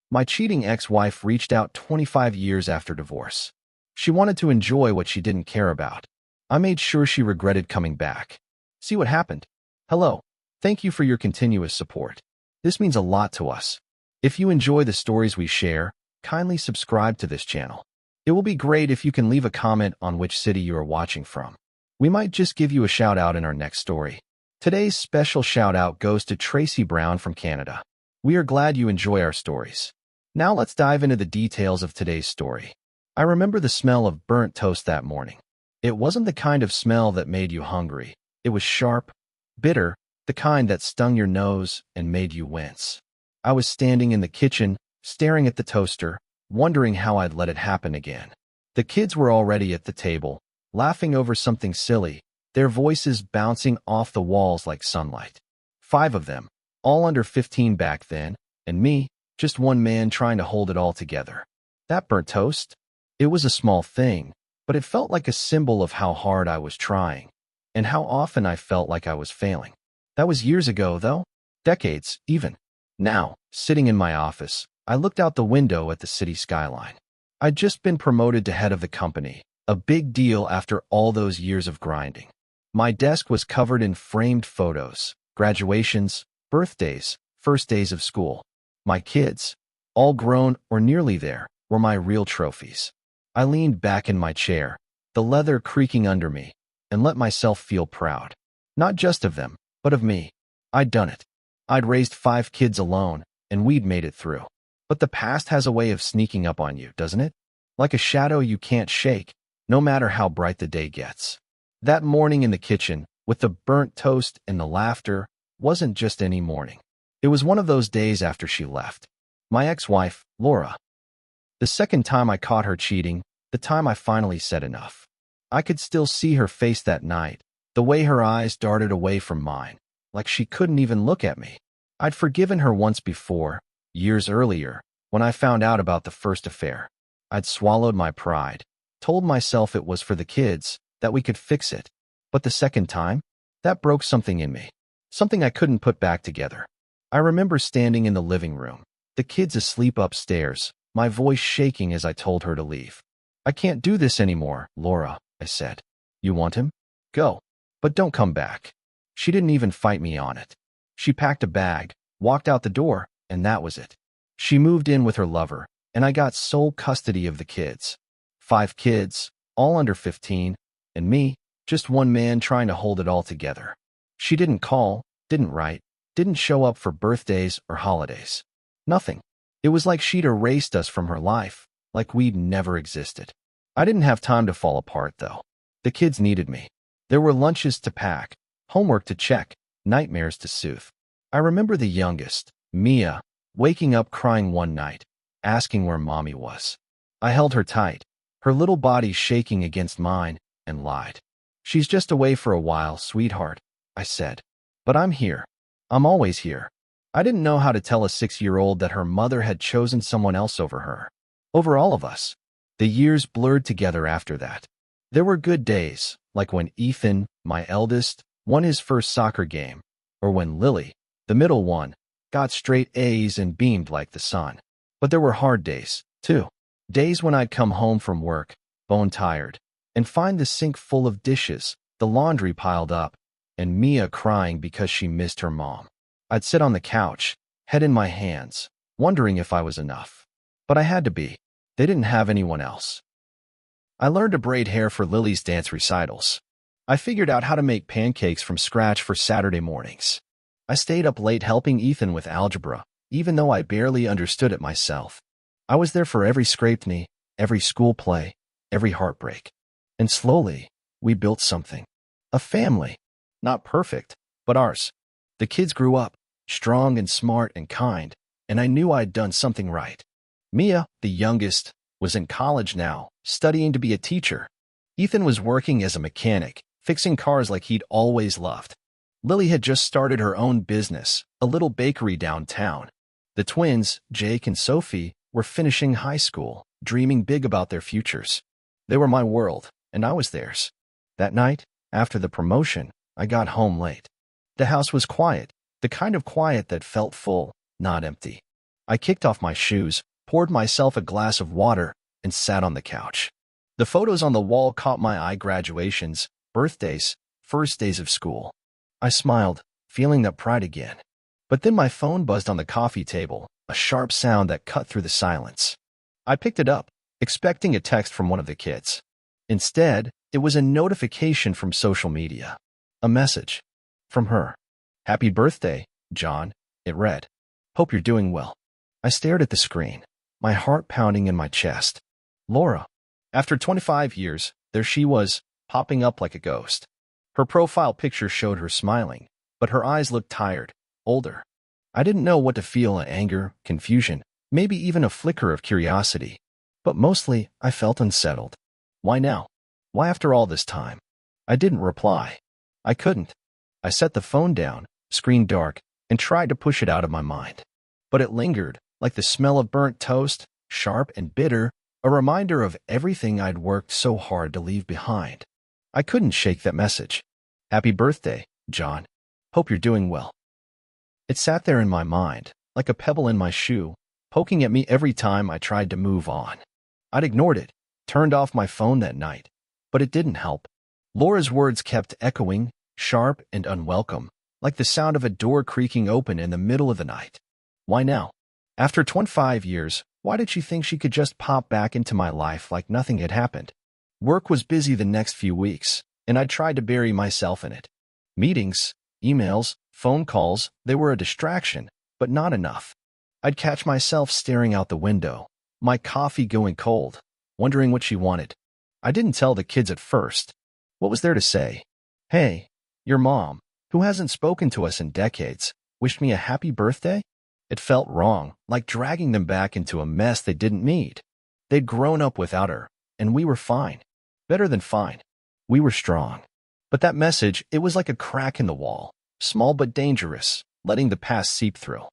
My cheating ex-wife reached out 25 years after divorce. She wanted to enjoy what she didn't care about. I made sure she regretted coming back. See what happened? Hello. Thank you for your continuous support. This means a lot to us. If you enjoy the stories we share, kindly subscribe to this channel. It will be great if you can leave a comment on which city you are watching from. We might just give you a shout out in our next story. Today's special shout out goes to Tracy Brown from Canada. We are glad you enjoy our stories. Now let's dive into the details of today's story. I remember the smell of burnt toast that morning. It wasn't the kind of smell that made you hungry. It was sharp, bitter, the kind that stung your nose and made you wince. I was standing in the kitchen, staring at the toaster, wondering how I'd let it happen again. The kids were already at the table, laughing over something silly, their voices bouncing off the walls like sunlight. 5 of them, all under 15 back then, and me, just one man trying to hold it all together. That burnt toast? It was a small thing, but it felt like a symbol of how hard I was trying, and how often I felt like I was failing. That was years ago, though. Decades, even. Now, sitting in my office, I looked out the window at the city skyline. I'd just been promoted to head of the company, a big deal after all those years of grinding. My desk was covered in framed photos, graduations, birthdays, first days of school. My kids, all grown or nearly there, were my real trophies. I leaned back in my chair, the leather creaking under me, and let myself feel proud. Not just of them, but of me. I'd done it. I'd raised 5 kids alone, and we'd made it through. But the past has a way of sneaking up on you, doesn't it? Like a shadow you can't shake, no matter how bright the day gets. That morning in the kitchen, with the burnt toast and the laughter, wasn't just any morning. It was one of those days after she left. My ex-wife, Laura. The second time I caught her cheating, the time I finally said enough. I could still see her face that night, the way her eyes darted away from mine, like she couldn't even look at me. I'd forgiven her once before, years earlier, when I found out about the first affair. I'd swallowed my pride, told myself it was for the kids, that we could fix it. But the second time, that broke something in me, something I couldn't put back together. I remember standing in the living room, the kids asleep upstairs, my voice shaking as I told her to leave. I can't do this anymore, Laura, I said. You want him? Go. But don't come back. She didn't even fight me on it. She packed a bag, walked out the door, and that was it. She moved in with her lover, and I got sole custody of the kids. 5 kids, all under 15, and me, just one man trying to hold it all together. She didn't call, didn't write, didn't show up for birthdays or holidays. Nothing. It was like she'd erased us from her life, like we'd never existed. I didn't have time to fall apart, though. The kids needed me. There were lunches to pack, homework to check, nightmares to soothe. I remember the youngest, Mia, waking up crying one night, asking where mommy was. I held her tight, her little body shaking against mine, and lied. She's just away for a while, sweetheart, I said. But I'm here. I'm always here. I didn't know how to tell a 6-year-old that her mother had chosen someone else over her. Over all of us. The years blurred together after that. There were good days, like when Ethan, my eldest, won his first soccer game, or when Lily, the middle one, got straight A's and beamed like the sun. But there were hard days, too. Days when I'd come home from work, bone-tired, and find the sink full of dishes, the laundry piled up, and Mia crying because she missed her mom. I'd sit on the couch, head in my hands, wondering if I was enough. But I had to be. They didn't have anyone else. I learned to braid hair for Lily's dance recitals. I figured out how to make pancakes from scratch for Saturday mornings. I stayed up late helping Ethan with algebra, even though I barely understood it myself. I was there for every scraped knee, every school play, every heartbreak. And slowly, we built something. A family. Not perfect, but ours. The kids grew up, strong and smart and kind, and I knew I'd done something right. Mia, the youngest, was in college now, studying to be a teacher. Ethan was working as a mechanic, fixing cars like he'd always loved. Lily had just started her own business, a little bakery downtown. The twins, Jake and Sophie, were finishing high school, dreaming big about their futures. They were my world, and I was theirs. That night, after the promotion, I got home late. The house was quiet, the kind of quiet that felt full, not empty. I kicked off my shoes, poured myself a glass of water, and sat on the couch. The photos on the wall caught my eye: graduations, birthdays, first days of school. I smiled, feeling that pride again. But then my phone buzzed on the coffee table, a sharp sound that cut through the silence. I picked it up, expecting a text from one of the kids. Instead, it was a notification from social media. A message. From her. "Happy birthday, John," it read. "Hope you're doing well." I stared at the screen, my heart pounding in my chest. Laura. After 25 years, there she was, popping up like a ghost. Her profile picture showed her smiling, but her eyes looked tired, older. I didn't know what to feel: anger, confusion, maybe even a flicker of curiosity. But mostly, I felt unsettled. Why now? Why after all this time? I didn't reply. I couldn't. I set the phone down, screen dark, and tried to push it out of my mind. But it lingered, like the smell of burnt toast, sharp and bitter, a reminder of everything I'd worked so hard to leave behind. I couldn't shake that message. "Happy birthday, John. Hope you're doing well." It sat there in my mind, like a pebble in my shoe, poking at me every time I tried to move on. I'd ignored it, turned off my phone that night, but it didn't help. Laura's words kept echoing, sharp and unwelcome, like the sound of a door creaking open in the middle of the night. Why now? After 25 years, why did she think she could just pop back into my life like nothing had happened? Work was busy the next few weeks, and I tried to bury myself in it. Meetings, emails, phone calls, they were a distraction, but not enough. I'd catch myself staring out the window, my coffee going cold, wondering what she wanted. I didn't tell the kids at first. What was there to say? "Hey, your mom, who hasn't spoken to us in decades, wished me a happy birthday?" It felt wrong, like dragging them back into a mess they didn't need. They'd grown up without her, and we were fine. Better than fine. We were strong. But that message, it was like a crack in the wall, small but dangerous, letting the past seep through.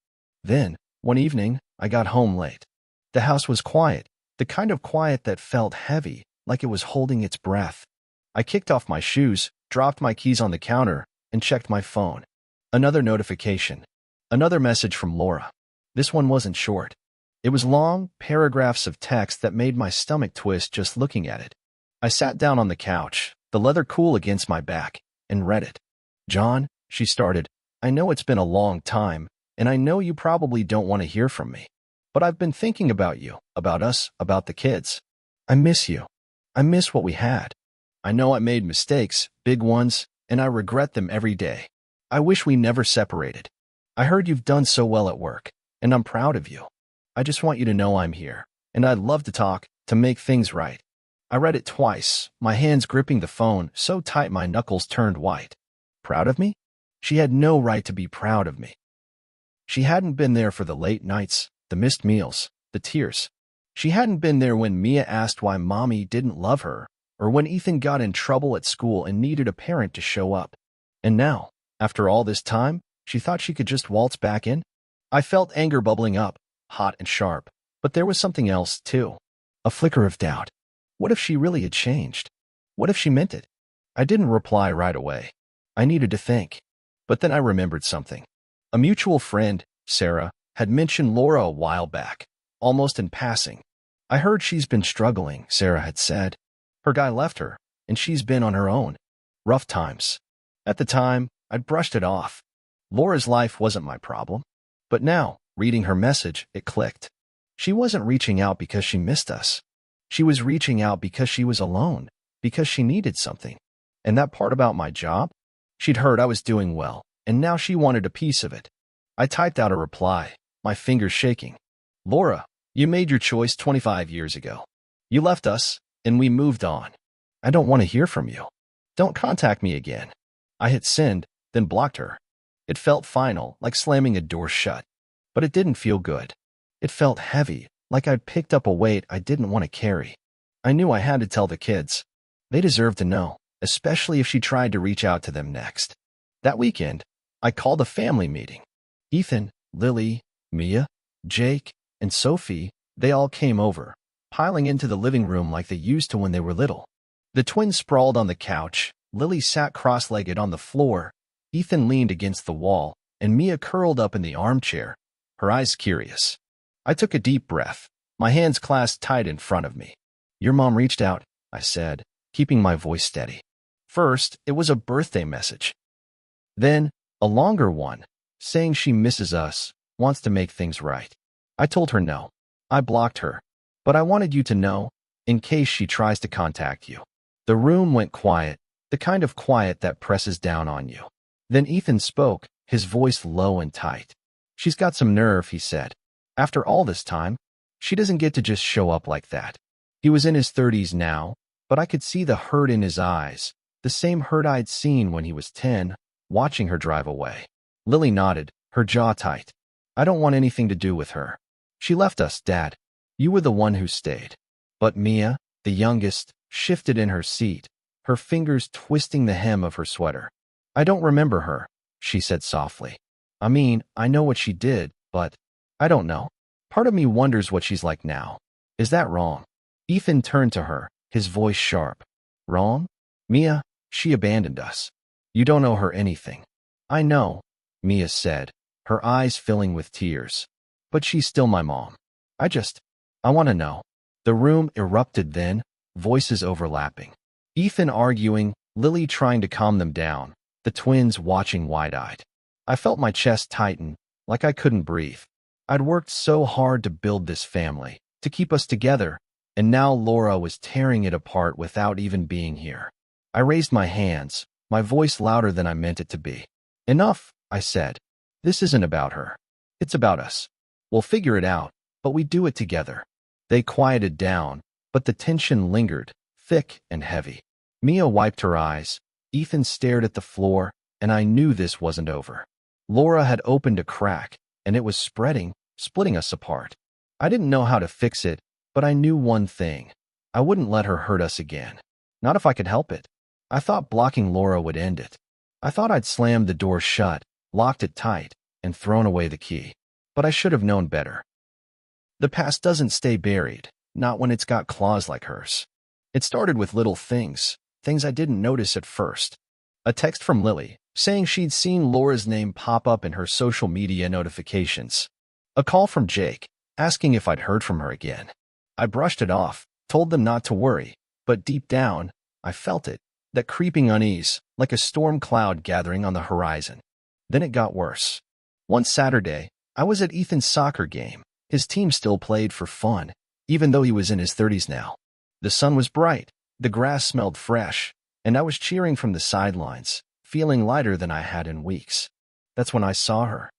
Then, one evening, I got home late. The house was quiet, the kind of quiet that felt heavy, like it was holding its breath. I kicked off my shoes, dropped my keys on the counter, and checked my phone. Another notification. Another message from Laura. This one wasn't short. It was long, paragraphs of text that made my stomach twist just looking at it. I sat down on the couch, the leather cool against my back, and read it. "John," she started, "I know it's been a long time, and I know you probably don't want to hear from me. But I've been thinking about you, about us, about the kids. I miss you. I miss what we had. I know I made mistakes, big ones, and I regret them every day. I wish we never separated. I heard you've done so well at work, and I'm proud of you. I just want you to know I'm here, and I'd love to talk, to make things right." I read it twice, my hands gripping the phone so tight my knuckles turned white. Proud of me? She had no right to be proud of me. She hadn't been there for the late nights, the missed meals, the tears. She hadn't been there when Mia asked why Mommy didn't love her, or when Ethan got in trouble at school and needed a parent to show up. And now, after all this time, she thought she could just waltz back in? I felt anger bubbling up, hot and sharp, but there was something else, too. A flicker of doubt. What if she really had changed? What if she meant it? I didn't reply right away. I needed to think. But then I remembered something. A mutual friend, Sarah, had mentioned Laura a while back, almost in passing. "I heard she's been struggling," Sarah had said. "Her guy left her, and she's been on her own. Rough times." At the time, I'd brushed it off. Laura's life wasn't my problem. But now, reading her message, it clicked. She wasn't reaching out because she missed us. She was reaching out because she was alone, because she needed something. And that part about my job? She'd heard I was doing well, and now she wanted a piece of it. I typed out a reply, my fingers shaking. "Laura, you made your choice 25 years ago. You left us, and we moved on. I don't want to hear from you. Don't contact me again." I hit send, then blocked her. It felt final, like slamming a door shut. But it didn't feel good. It felt heavy, like I'd picked up a weight I didn't want to carry. I knew I had to tell the kids. They deserved to know, especially if she tried to reach out to them next. That weekend, I called a family meeting. Ethan, Lily, Mia, Jake, and Sophie, they all came over, piling into the living room like they used to when they were little. The twins sprawled on the couch, Lily sat cross-legged on the floor, Ethan leaned against the wall, and Mia curled up in the armchair, her eyes curious. I took a deep breath, my hands clasped tight in front of me. Your mom reached out, I said, keeping my voice steady. First, it was a birthday message. Then, a longer one, saying she misses us, wants to make things right. I told her no. I blocked her. But I wanted you to know, in case she tries to contact you. The room went quiet, the kind of quiet that presses down on you. Then Ethan spoke, his voice low and tight. She's got some nerve, he said. After all this time, she doesn't get to just show up like that. He was in his 30s now, but I could see the hurt in his eyes, the same hurt I'd seen when he was 10, watching her drive away. Lily nodded, her jaw tight. I don't want anything to do with her. She left us, Dad. You were the one who stayed. But Mia, the youngest, shifted in her seat, her fingers twisting the hem of her sweater. I don't remember her, she said softly. I mean, I know what she did, but I don't know. Part of me wonders what she's like now. Is that wrong? Ethan turned to her, his voice sharp. Wrong? Mia, she abandoned us. You don't owe her anything. I know, Mia said, her eyes filling with tears. But she's still my mom. I want to know. The room erupted then, voices overlapping. Ethan arguing, Lily trying to calm them down, the twins watching wide-eyed. I felt my chest tighten, like I couldn't breathe. I'd worked so hard to build this family, to keep us together, and now Laura was tearing it apart without even being here. I raised my hands, my voice louder than I meant it to be. Enough, I said. This isn't about her. It's about us. We'll figure it out, but we do it together. They quieted down, but the tension lingered, thick and heavy. Mia wiped her eyes. Ethan stared at the floor, and I knew this wasn't over. Laura had opened a crack, and it was spreading, splitting us apart. I didn't know how to fix it, but I knew one thing. I wouldn't let her hurt us again. Not if I could help it. I thought blocking Laura would end it. I thought I'd slammed the door shut, locked it tight, and thrown away the key. But I should have known better. The past doesn't stay buried, not when it's got claws like hers. It started with little things I didn't notice at first. A text from Lily, saying she'd seen Laura's name pop up in her social media notifications. A call from Jake, asking if I'd heard from her again. I brushed it off, told them not to worry, but deep down, I felt it, that creeping unease, like a storm cloud gathering on the horizon. Then it got worse. One Saturday, I was at Ethan's soccer game. His team still played for fun, even though he was in his 30s now. The sun was bright, the grass smelled fresh, and I was cheering from the sidelines, feeling lighter than I had in weeks. That's when I saw her.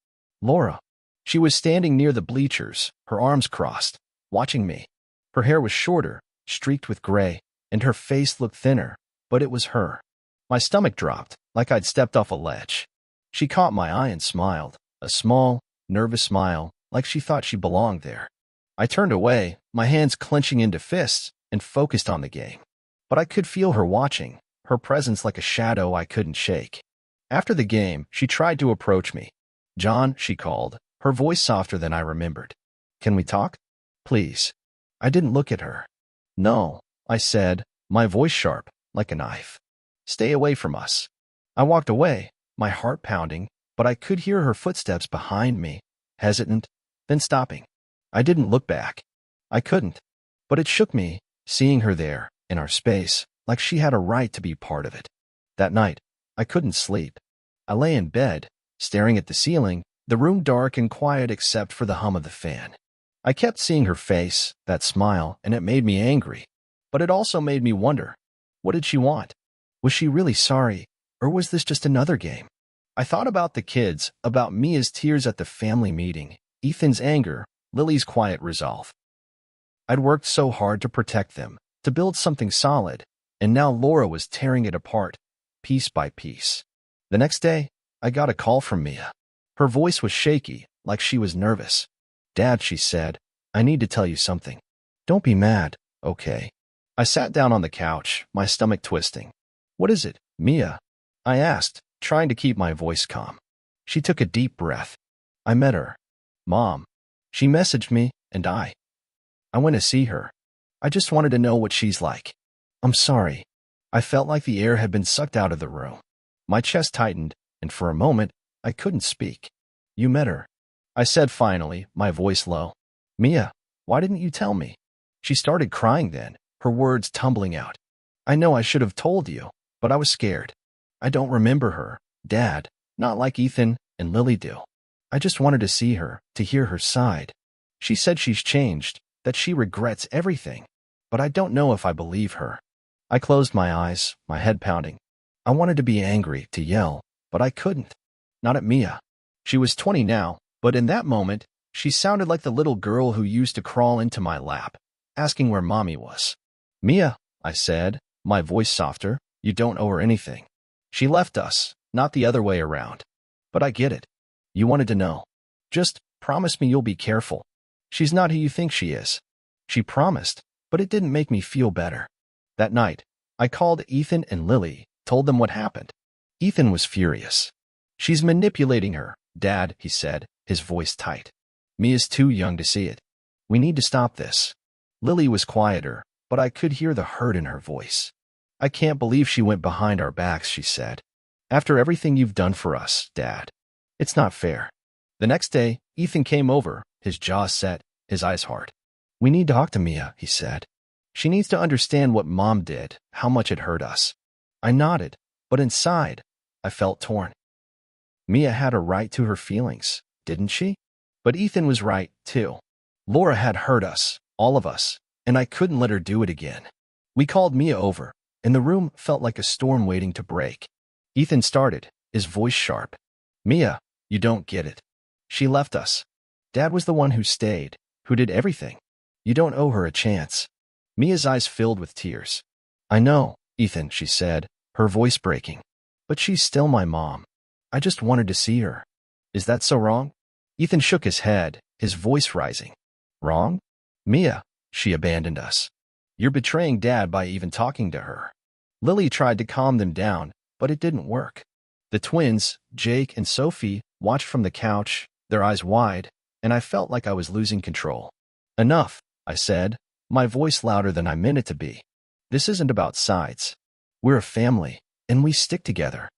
Laura. She was standing near the bleachers, her arms crossed, watching me. Her hair was shorter, streaked with gray, and her face looked thinner, but it was her. My stomach dropped, like I'd stepped off a ledge. She caught my eye and smiled, a small, nervous smile, like she thought she belonged there. I turned away, my hands clenching into fists, and focused on the game. But I could feel her watching, her presence like a shadow I couldn't shake. After the game, she tried to approach me. John, she called, her voice softer than I remembered. Can we talk? Please. I didn't look at her. No, I said, my voice sharp, like a knife. Stay away from us. I walked away, my heart pounding, but I could hear her footsteps behind me, hesitant, then stopping. I didn't look back. I couldn't. But it shook me, seeing her there, in our space, like she had a right to be part of it. That night, I couldn't sleep. I lay in bed, staring at the ceiling, the room dark and quiet except for the hum of the fan. I kept seeing her face, that smile, and it made me angry. But it also made me wonder, what did she want? Was she really sorry, or was this just another game? I thought about the kids, about Mia's tears at the family meeting, Ethan's anger, Lily's quiet resolve. I'd worked so hard to protect them, to build something solid, and now Laura was tearing it apart, piece by piece. The next day, I got a call from Mia. Her voice was shaky, like she was nervous. Dad, she said, I need to tell you something. Don't be mad, okay? I sat down on the couch, my stomach twisting. What is it, Mia? I asked, trying to keep my voice calm. She took a deep breath. I met her. Mom. She messaged me, and I went to see her. I just wanted to know what she's like. I'm sorry. I felt like the air had been sucked out of the room. My chest tightened, and for a moment, I couldn't speak. You met her. I said finally, my voice low. Mia, why didn't you tell me? She started crying then, her words tumbling out. I know I should have told you, but I was scared. I don't remember her, Dad, not like Ethan and Lily do. I just wanted to see her, to hear her side. She said she's changed, that she regrets everything, but I don't know if I believe her. I closed my eyes, my head pounding. I wanted to be angry, to yell, but I couldn't. Not at Mia. She was 20 now, but in that moment, she sounded like the little girl who used to crawl into my lap, asking where Mommy was. Mia, I said, my voice softer, you don't owe her anything. She left us, not the other way around. But I get it. You wanted to know. Just promise me you'll be careful. She's not who you think she is. She promised, but it didn't make me feel better. That night, I called Ethan and Lily, told them what happened. Ethan was furious. She's manipulating her, Dad, he said, his voice tight. Mia's too young to see it. We need to stop this. Lily was quieter, but I could hear the hurt in her voice. I can't believe she went behind our backs, she said. After everything you've done for us, Dad. It's not fair. The next day, Ethan came over, his jaw set, his eyes hard. We need to talk to Mia, he said. She needs to understand what Mom did, how much it hurt us. I nodded, but inside, I felt torn. Mia had a right to her feelings, didn't she? But Ethan was right, too. Laura had hurt us, all of us, and I couldn't let her do it again. We called Mia over, and the room felt like a storm waiting to break. Ethan started, his voice sharp. Mia, you don't get it. She left us. Dad was the one who stayed, who did everything. You don't owe her a chance. Mia's eyes filled with tears. I know, Ethan, she said, her voice breaking. But she's still my mom. I just wanted to see her. Is that so wrong? Ethan shook his head, his voice rising. Wrong? Mia, she abandoned us. You're betraying Dad by even talking to her. Lily tried to calm them down, but it didn't work. The twins, Jake and Sophie, watched from the couch, their eyes wide, and I felt like I was losing control. Enough, I said, my voice louder than I meant it to be. This isn't about sides. We're a family, and we stick together.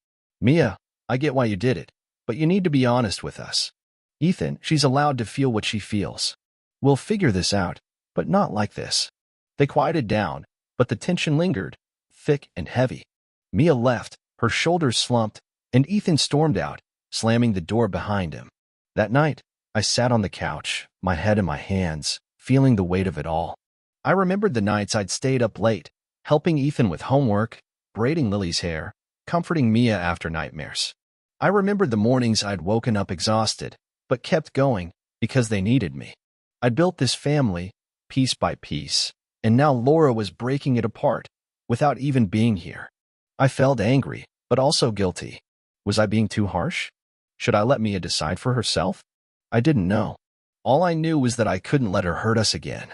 Mia, I get why you did it, but you need to be honest with us. Ethan, she's allowed to feel what she feels. We'll figure this out, but not like this. They quieted down, but the tension lingered, thick and heavy. Mia left, her shoulders slumped, and Ethan stormed out, slamming the door behind him. That night, I sat on the couch, my head in my hands, feeling the weight of it all. I remembered the nights I'd stayed up late, helping Ethan with homework, braiding Lily's hair, comforting Mia after nightmares. I remembered the mornings I'd woken up exhausted, but kept going because they needed me. I'd built this family, piece by piece, and now Laura was breaking it apart, without even being here. I felt angry, but also guilty. Was I being too harsh? Should I let Mia decide for herself? I didn't know. All I knew was that I couldn't let her hurt us again.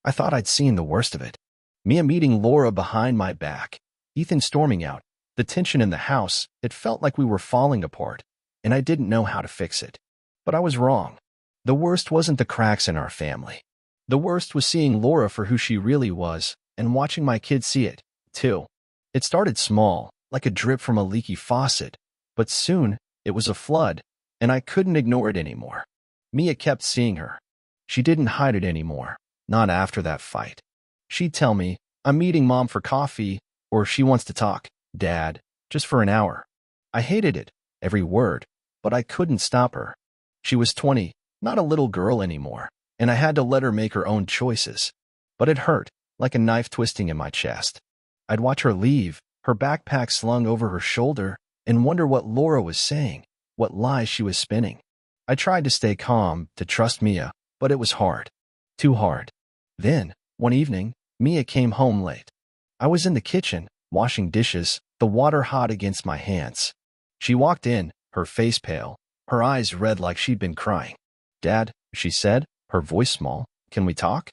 I thought I'd seen the worst of it. Mia meeting Laura behind my back, Ethan storming out, the tension in the house, it felt like we were falling apart, and I didn't know how to fix it. But I was wrong. The worst wasn't the cracks in our family. The worst was seeing Laura for who she really was, and watching my kids see it, too. It started small, like a drip from a leaky faucet, but soon it was a flood, and I couldn't ignore it anymore. Mia kept seeing her. She didn't hide it anymore, not after that fight. She'd tell me, I'm meeting Mom for coffee, or she wants to talk, Dad, just for an hour. I hated it, every word, but I couldn't stop her. She was 20, not a little girl anymore, and I had to let her make her own choices. But it hurt, like a knife twisting in my chest. I'd watch her leave, her backpack slung over her shoulder, and wonder what Laura was saying, what lies she was spinning. I tried to stay calm, to trust Mia, but it was hard. Too hard. Then, one evening, Mia came home late. I was in the kitchen, washing dishes, the water hot against my hands. She walked in, her face pale, her eyes red like she'd been crying. Dad, she said, her voice small, can we talk?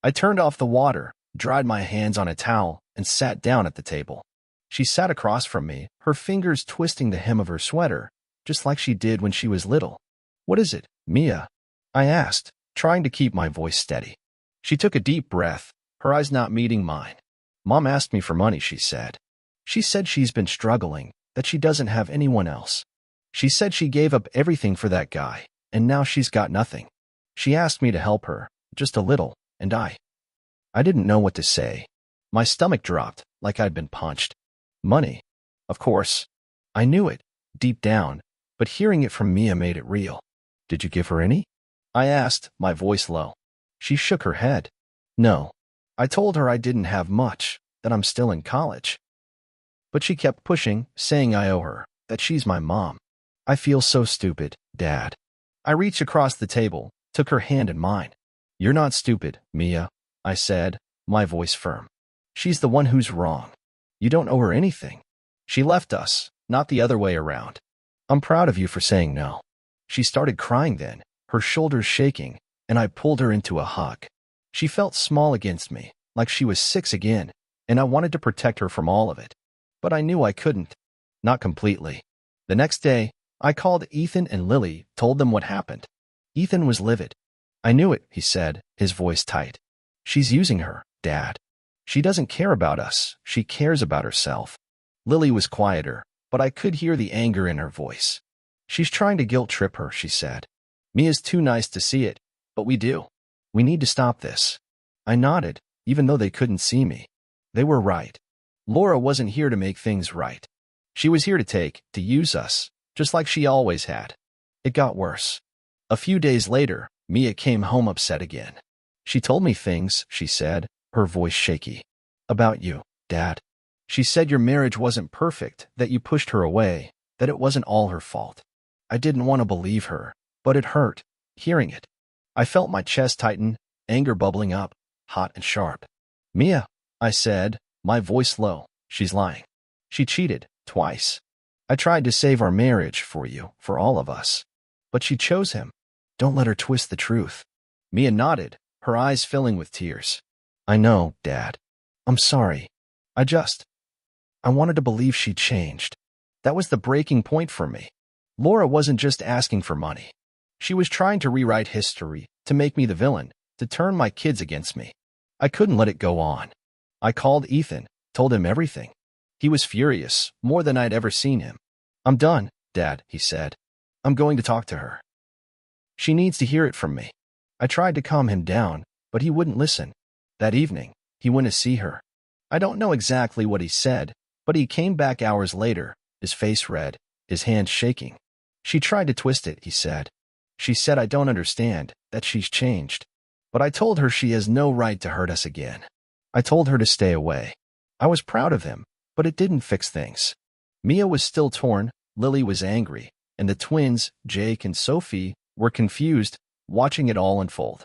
I turned off the water, dried my hands on a towel, and sat down at the table. She sat across from me, her fingers twisting the hem of her sweater, just like she did when she was little. What is it, Mia? I asked, trying to keep my voice steady. She took a deep breath, her eyes not meeting mine. Mom asked me for money, she said. She said she's been struggling, that she doesn't have anyone else. She said she gave up everything for that guy, and now she's got nothing. She asked me to help her, just a little, and I didn't know what to say. My stomach dropped, like I'd been punched. Money. Of course. I knew it, deep down, but hearing it from Mia made it real. Did you give her any? I asked, my voice low. She shook her head. No. I told her I didn't have much, that I'm still in college. But she kept pushing, saying I owe her, that she's my mom. I feel so stupid, Dad. I reached across the table, took her hand in mine. You're not stupid, Mia, I said, my voice firm. She's the one who's wrong. You don't owe her anything. She left us, not the other way around. I'm proud of you for saying no. She started crying then, her shoulders shaking, and I pulled her into a hug. She felt small against me, like she was 6 again, and I wanted to protect her from all of it. But I knew I couldn't. Not completely. The next day, I called Ethan and Lily, told them what happened. Ethan was livid. I knew it, he said, his voice tight. She's using her, Dad. She doesn't care about us, she cares about herself. Lily was quieter, but I could hear the anger in her voice. She's trying to guilt trip her, she said. Mia's too nice to see it, but we do. We need to stop this. I nodded, even though they couldn't see me. They were right. Laura wasn't here to make things right. She was here to use us, just like she always had. It got worse. A few days later, Mia came home upset again. She told me things, she said, her voice shaky. About you, Dad. She said your marriage wasn't perfect, that you pushed her away, that it wasn't all her fault. I didn't want to believe her, but it hurt, hearing it. I felt my chest tighten, anger bubbling up, hot and sharp. Mia, I said, my voice low, she's lying. She cheated, twice. I tried to save our marriage for you, for all of us. But she chose him. Don't let her twist the truth. Mia nodded, her eyes filling with tears. I know, Dad. I'm sorry. I wanted to believe she changed. That was the breaking point for me. Laura wasn't just asking for money. She was trying to rewrite history, to make me the villain, to turn my kids against me. I couldn't let it go on. I called Ethan, told him everything. He was furious, more than I'd ever seen him. I'm done, Dad, he said. I'm going to talk to her. She needs to hear it from me. I tried to calm him down, but he wouldn't listen. That evening, he went to see her. I don't know exactly what he said, but he came back hours later, his face red, his hands shaking. She tried to twist it, he said. She said I don't understand, that she's changed. But I told her she has no right to hurt us again. I told her to stay away. I was proud of him, but it didn't fix things. Mia was still torn, Lily was angry, and the twins, Jake and Sophie, were confused, watching it all unfold.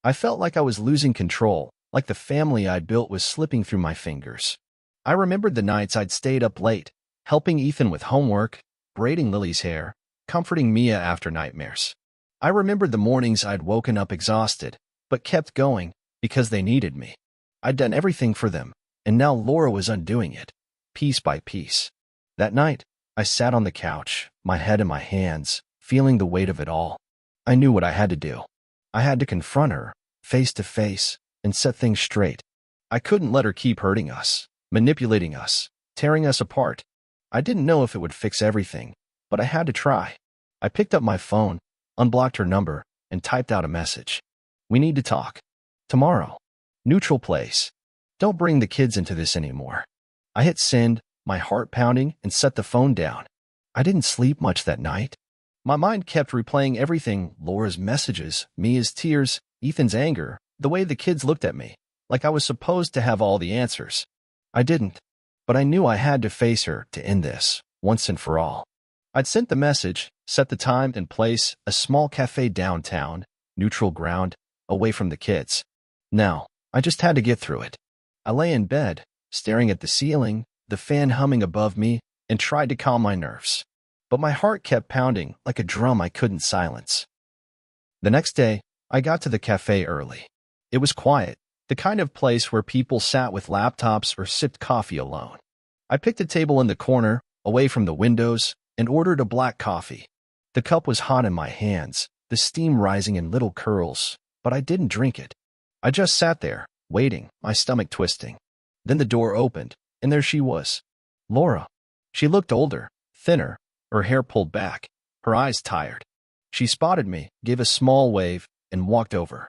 I felt like I was losing control, like the family I'd built was slipping through my fingers. I remembered the nights I'd stayed up late, helping Ethan with homework, braiding Lily's hair, comforting Mia after nightmares. I remembered the mornings I'd woken up exhausted, but kept going, because they needed me. I'd done everything for them, and now Laura was undoing it, piece by piece. That night, I sat on the couch, my head in my hands, feeling the weight of it all. I knew what I had to do. I had to confront her, face to face, and set things straight. I couldn't let her keep hurting us, manipulating us, tearing us apart. I didn't know if it would fix everything, but I had to try. I picked up my phone, unblocked her number, and typed out a message. We need to talk. Tomorrow. Neutral place. Don't bring the kids into this anymore. I hit send, my heart pounding, and set the phone down. I didn't sleep much that night. My mind kept replaying everything, Laura's messages, Mia's tears, Ethan's anger, the way the kids looked at me, like I was supposed to have all the answers. I didn't, but I knew I had to face her to end this, once and for all. I'd sent the message, set the time and place, a small cafe downtown, neutral ground, away from the kids. Now, I just had to get through it. I lay in bed, staring at the ceiling, the fan humming above me, and tried to calm my nerves. But my heart kept pounding like a drum I couldn't silence. The next day, I got to the cafe early. It was quiet, the kind of place where people sat with laptops or sipped coffee alone. I picked a table in the corner, away from the windows, and ordered a black coffee. The cup was hot in my hands, the steam rising in little curls, but I didn't drink it. I just sat there, waiting, my stomach twisting. Then the door opened, and there she was. Laura. She looked older, thinner, her hair pulled back, her eyes tired. She spotted me, gave a small wave, and walked over.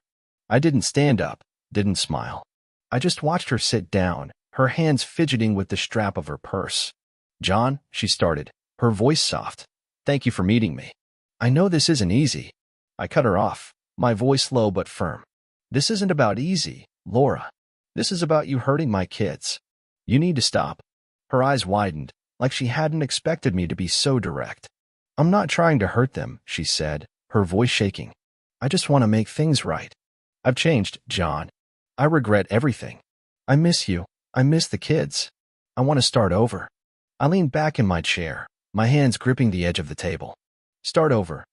I didn't stand up, didn't smile. I just watched her sit down, her hands fidgeting with the strap of her purse. "John," she started, her voice soft. "Thank you for meeting me. I know this isn't easy." I cut her off, my voice low but firm. "This isn't about easy, Laura. This is about you hurting my kids. You need to stop." Her eyes widened, like she hadn't expected me to be so direct. "I'm not trying to hurt them," she said, her voice shaking. "I just want to make things right. I've changed, John. I regret everything. I miss you. I miss the kids. I want to start over." I leaned back in my chair, my hands gripping the edge of the table. "Start over,"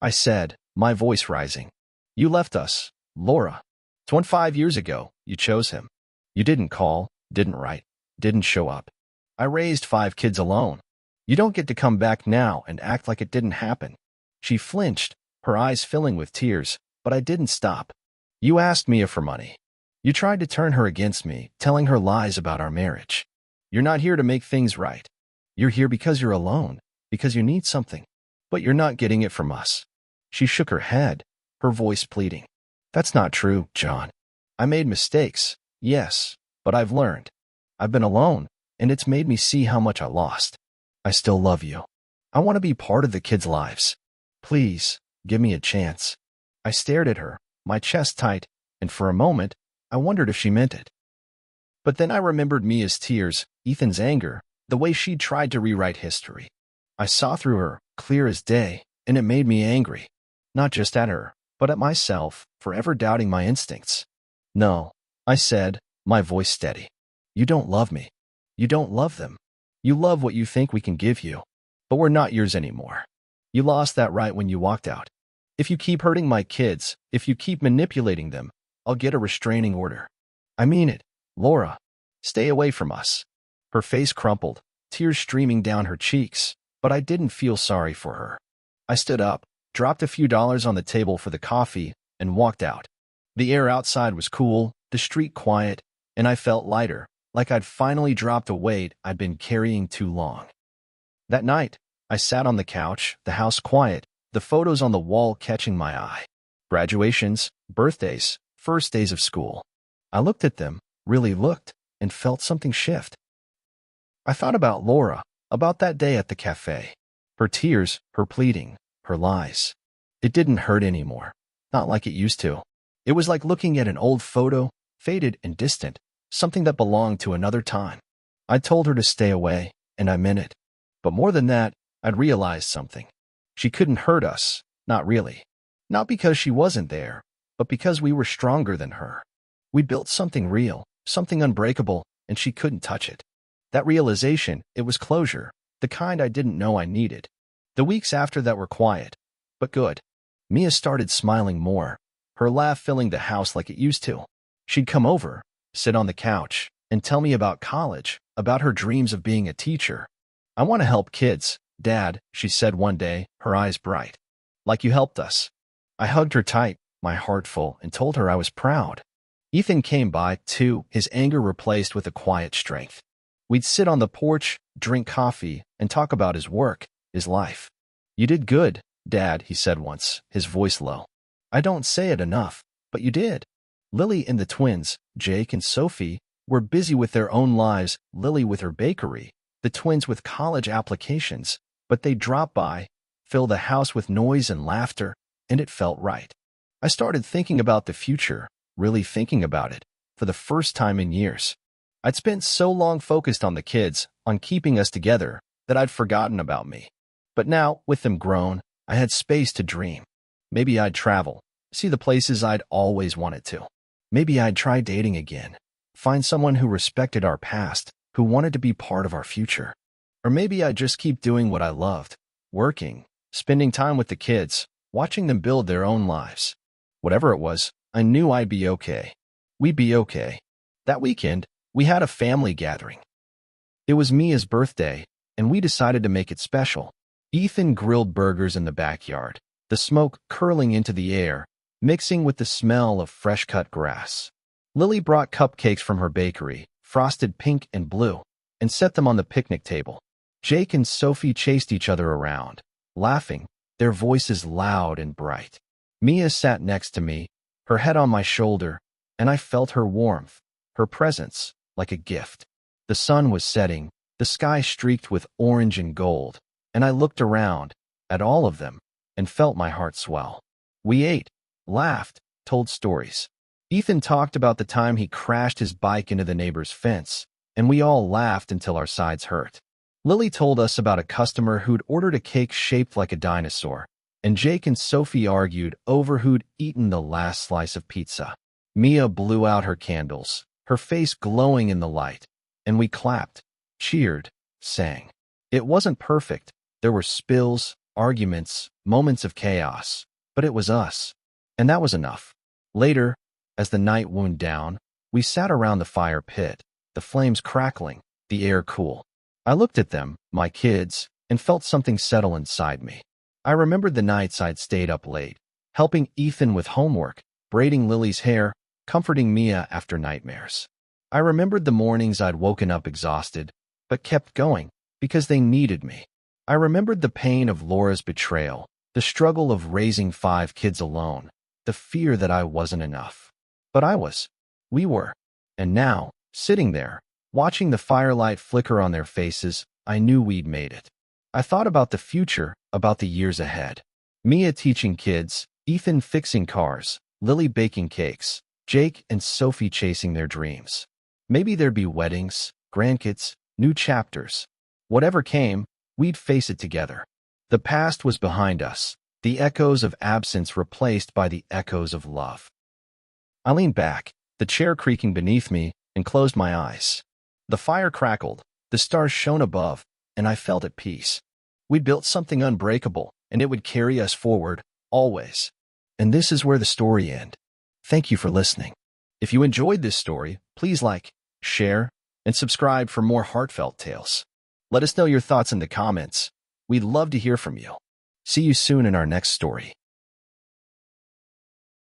I said, my voice rising. "You left us, Laura. 25 years ago, you chose him. You didn't call, didn't write, didn't show up. I raised 5 kids alone. You don't get to come back now and act like it didn't happen." She flinched, her eyes filling with tears, but I didn't stop. "You asked Mia for money. You tried to turn her against me, telling her lies about our marriage. You're not here to make things right. You're here because you're alone, because you need something. But you're not getting it from us." She shook her head, her voice pleading. "That's not true, John. I made mistakes, yes, but I've learned. I've been alone, and it's made me see how much I lost. I still love you. I want to be part of the kids' lives. Please, give me a chance." I stared at her, my chest tight, and for a moment, I wondered if she meant it. But then I remembered Mia's tears, Ethan's anger, the way she tried to rewrite history. I saw through her, clear as day, and it made me angry. Not just at her, but at myself, for ever doubting my instincts. "No," I said, my voice steady. "You don't love me. You don't love them. You love what you think we can give you. But we're not yours anymore. You lost that right when you walked out. If you keep hurting my kids, if you keep manipulating them, I'll get a restraining order. I mean it, Laura. Stay away from us." Her face crumpled, tears streaming down her cheeks, but I didn't feel sorry for her. I stood up, dropped a few dollars on the table for the coffee, and walked out. The air outside was cool, the street quiet, and I felt lighter, like I'd finally dropped a weight I'd been carrying too long. That night, I sat on the couch, the house quiet, the photos on the wall catching my eye. Graduations, birthdays, first days of school. I looked at them, really looked, and felt something shift. I thought about Laura, about that day at the cafe. Her tears, her pleading, her lies. It didn't hurt anymore, not like it used to. It was like looking at an old photo, faded and distant, something that belonged to another time. I told her to stay away, and I meant it. But more than that, I'd realized something. She couldn't hurt us, not really. Not because she wasn't there, but because we were stronger than her. We built something real, something unbreakable, and she couldn't touch it. That realization, it was closure, the kind I didn't know I needed. The weeks after that were quiet, but good. Mia started smiling more, her laugh filling the house like it used to. She'd come over, sit on the couch, and tell me about college, about her dreams of being a teacher. "I want to help kids, Dad," she said one day, her eyes bright. "Like you helped us." I hugged her tight, my heart full, and told her I was proud. Ethan came by, too, his anger replaced with a quiet strength. We'd sit on the porch, drink coffee, and talk about his work, his life. "You did good, Dad," he said once, his voice low. "I don't say it enough, but you did." Lily and the twins, Jake and Sophie, were busy with their own lives, Lily with her bakery, the twins with college applications, but they dropped by, fill the house with noise and laughter, and it felt right. I started thinking about the future, really thinking about it, for the first time in years. I'd spent so long focused on the kids, on keeping us together, that I'd forgotten about me. But now, with them grown, I had space to dream. Maybe I'd travel, see the places I'd always wanted to. Maybe I'd try dating again, find someone who respected our past, who wanted to be part of our future. Or maybe I'd just keep doing what I loved, working, spending time with the kids, watching them build their own lives. Whatever it was, I knew I'd be okay. We'd be okay. That weekend, we had a family gathering. It was Mia's birthday, and we decided to make it special. Ethan grilled burgers in the backyard, the smoke curling into the air, mixing with the smell of fresh-cut grass. Lily brought cupcakes from her bakery, frosted pink and blue, and set them on the picnic table. Jake and Sophie chased each other around, laughing, their voices loud and bright. Mia sat next to me, her head on my shoulder, and I felt her warmth, her presence, like a gift. The sun was setting, the sky streaked with orange and gold, and I looked around, at all of them, and felt my heart swell. We ate, laughed, told stories. Ethan talked about the time he crashed his bike into the neighbor's fence, and we all laughed until our sides hurt. Lily told us about a customer who'd ordered a cake shaped like a dinosaur, and Jake and Sophie argued over who'd eaten the last slice of pizza. Mia blew out her candles, her face glowing in the light, and we clapped, cheered, sang. It wasn't perfect. There were spills, arguments, moments of chaos, but it was us, and that was enough. Later, as the night wound down, we sat around the fire pit, the flames crackling, the air cool. I looked at them, my kids, and felt something settle inside me. I remembered the nights I'd stayed up late, helping Ethan with homework, braiding Lily's hair, comforting Mia after nightmares. I remembered the mornings I'd woken up exhausted, but kept going, because they needed me. I remembered the pain of Laura's betrayal, the struggle of raising 5 kids alone, the fear that I wasn't enough. But I was. We were. And now, sitting there, watching the firelight flicker on their faces, I knew we'd made it. I thought about the future, about the years ahead. Mia teaching kids, Ethan fixing cars, Lily baking cakes, Jake and Sophie chasing their dreams. Maybe there'd be weddings, grandkids, new chapters. Whatever came, we'd face it together. The past was behind us, the echoes of absence replaced by the echoes of love. I leaned back, the chair creaking beneath me, and closed my eyes. The fire crackled, the stars shone above, and I felt at peace. We'd built something unbreakable, and it would carry us forward, always. And this is where the story ends. Thank you for listening. If you enjoyed this story, please like, share, and subscribe for more heartfelt tales. Let us know your thoughts in the comments. We'd love to hear from you. See you soon in our next story.